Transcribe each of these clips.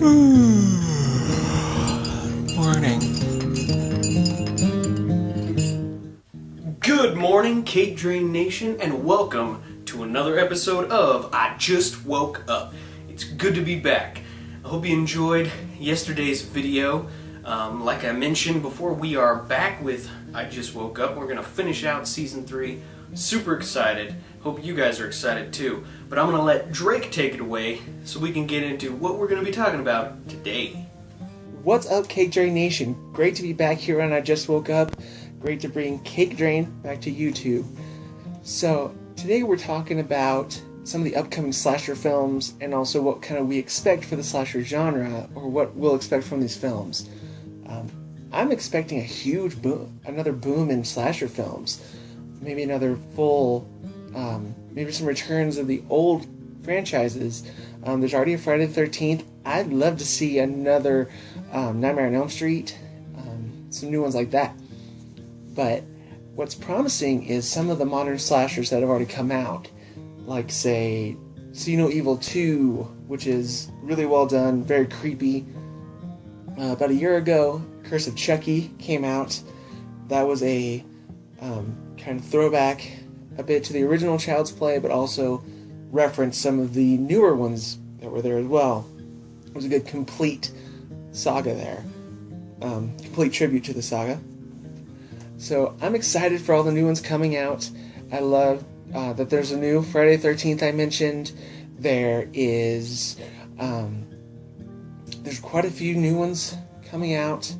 Morning. Good morning, CakeDrain Nation, and welcome to another episode of I Just Woke Up. It's good to be back. I hope you enjoyed yesterday's video. Like I mentioned before, we are back with I Just Woke Up. We're going to finish out Season 3. Super excited. Hope you guys are excited too. But I'm going to let Drake take it away so we can get into what we're going to be talking about today. What's up, CakeDrain Nation? Great to be back here on I Just Woke Up. Great to bring CakeDrain back to YouTube. So, today we're talking about some of the upcoming slasher films and also what kind of we expect for the slasher genre, or what we'll expect from these films. I'm expecting a huge boom, another boom in slasher films. Maybe another full, maybe some returns of the old franchises. There's already a Friday the 13th. I'd love to see another Nightmare on Elm Street, some new ones like that. But what's promising is some of the modern slashers that have already come out, like, say, See No Evil 2, which is really well done, very creepy. About a year ago, Curse of Chucky came out. That was a kind of throwback a bit to the original Child's Play, but also referenced some of the newer ones that were there as well. It was a good complete saga there. Complete tribute to the saga. So I'm excited for all the new ones coming out. I love that there's a new Friday the 13th I mentioned. There is there's quite a few new ones coming out.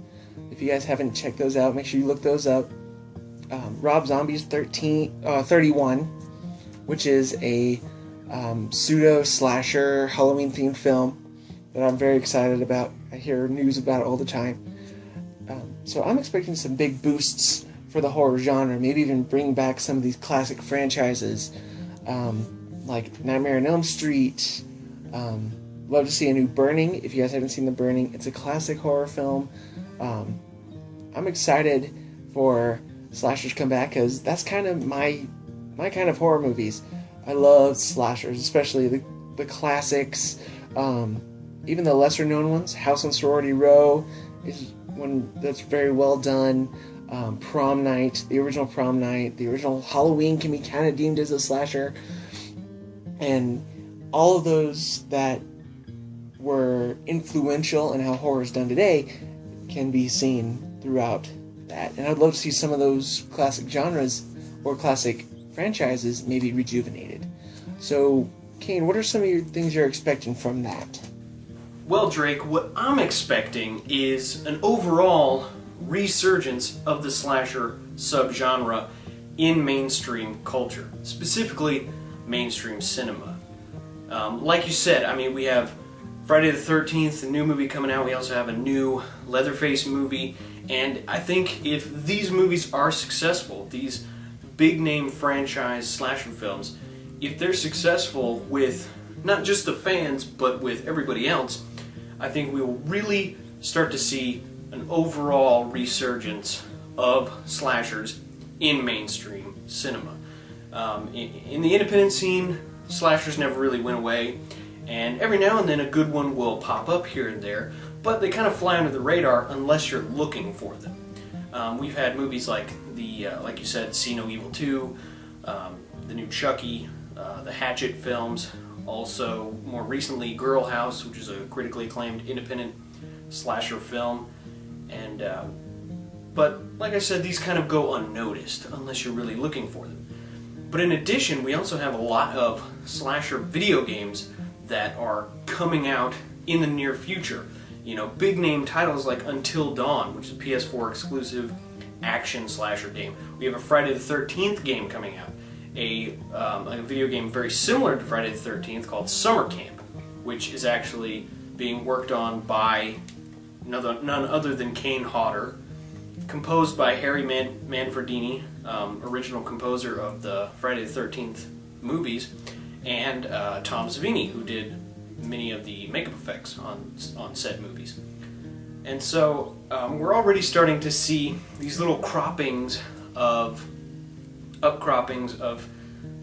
If you guys haven't checked those out, make sure you look those up. Rob Zombie's 31, which is a pseudo-slasher Halloween-themed film that I'm very excited about. I hear news about it all the time. So I'm expecting some big boosts for the horror genre, maybe even bring back some of these classic franchises, like Nightmare on Elm Street. Love to see a new Burning. If you guys haven't seen The Burning, it's a classic horror film. I'm excited for slashers come back, because that's kind of my kind of horror movies. I love slashers, especially the classics, even the lesser known ones. House on Sorority Row is one that's very well done. Prom Night, the original Prom Night, the original Halloween can be kind of deemed as a slasher, and all of those that were influential in how horror is done today can be seen throughout that. And I'd love to see some of those classic genres or classic franchises maybe rejuvenated. So, Cain, what are some of your things you're expecting from that? Well, Drake, what I'm expecting is an overall resurgence of the slasher subgenre in mainstream culture, specifically mainstream cinema. Like you said, I mean, we have Friday the 13th, a new movie coming out. We also have a new Leatherface movie. And I think if these movies are successful, these big-name franchise slasher films, if they're successful with not just the fans, but with everybody else, I think we will really start to see an overall resurgence of slashers in mainstream cinema. In the independent scene, slashers never really went away, and every now and then a good one will pop up here and there, but they kind of fly under the radar unless you're looking for them. We've had movies like like you said, See No Evil 2, the new Chucky, the Hatchet films, also more recently Girl House, which is a critically acclaimed independent slasher film. And but like I said, these kind of go unnoticed unless you're really looking for them. But in addition, we also have a lot of slasher video games that are coming out in the near future. You know, big name titles like Until Dawn, which is a PS4 exclusive action slasher game. We have a Friday the 13th game coming out, a video game very similar to Friday the 13th called Summer Camp, which is actually being worked on by none other than Cain Hodder, composed by Harry Manfredini, original composer of the Friday the 13th movies, and Tom Savini, who did many of the makeup effects on said movies. And so we're already starting to see these little upcroppings of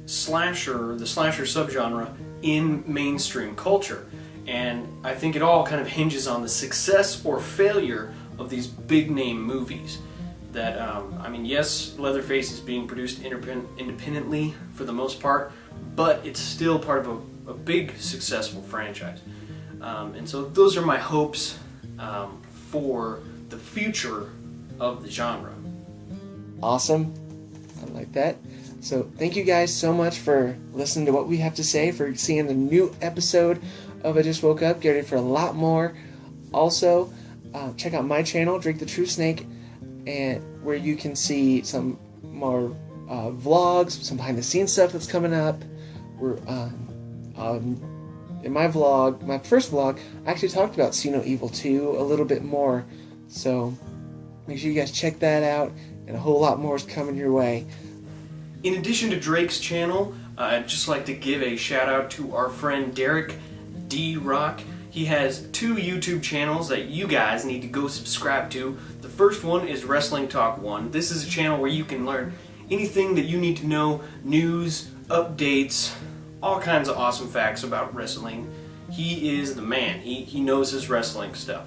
slasher, the slasher subgenre, in mainstream culture. And I think it all kind of hinges on the success or failure of these big name movies. That, I mean, yes, Leatherface is being produced independently for the most part, but it's still part of a big successful franchise. And so those are my hopes for the future of the genre. Awesome. I like that. So thank you guys so much for listening to what we have to say, for seeing the new episode of I Just Woke Up. Get ready for a lot more. Also, check out my channel, Drake the True Snake, and where you can see some more vlogs, some behind the scenes stuff that's coming up. We're in my vlog, my first vlog, I actually talked about See No Evil 2 a little bit more. So make sure you guys check that out, and a whole lot more is coming your way. In addition to Drake's channel, I'd just like to give a shout out to our friend Derek D. Rock. He has 2 YouTube channels that you guys need to go subscribe to. The first one is Wrestling Talk 1. This is a channel where you can learn anything that you need to know, news, updates, all kinds of awesome facts about wrestling. He is the man. He knows his wrestling stuff.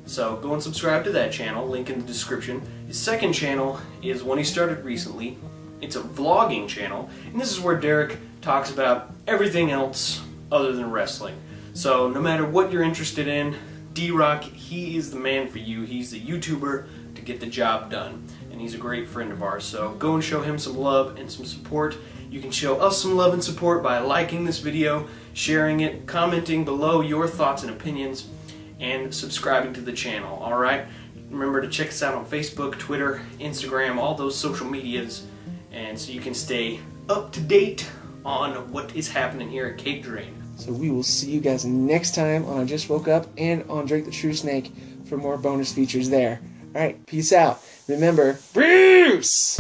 So go and subscribe to that channel, link in the description. His second channel is one he started recently. It's a vlogging channel, and this is where Derek talks about everything else other than wrestling. So no matter what you're interested in, D-Rock, he is the man for you. He's the YouTuber to get the job done, and he's a great friend of ours. So go and show him some love and some support. You can show us some love and support by liking this video, sharing it, commenting below your thoughts and opinions, and subscribing to the channel, alright? Remember to check us out on Facebook, Twitter, Instagram, all those social medias, and so you can stay up to date on what is happening here at CakeDrain. So we will see you guys next time on I Just Woke Up and on Drake the True Snake for more bonus features there. Alright, peace out. Remember, Bruce!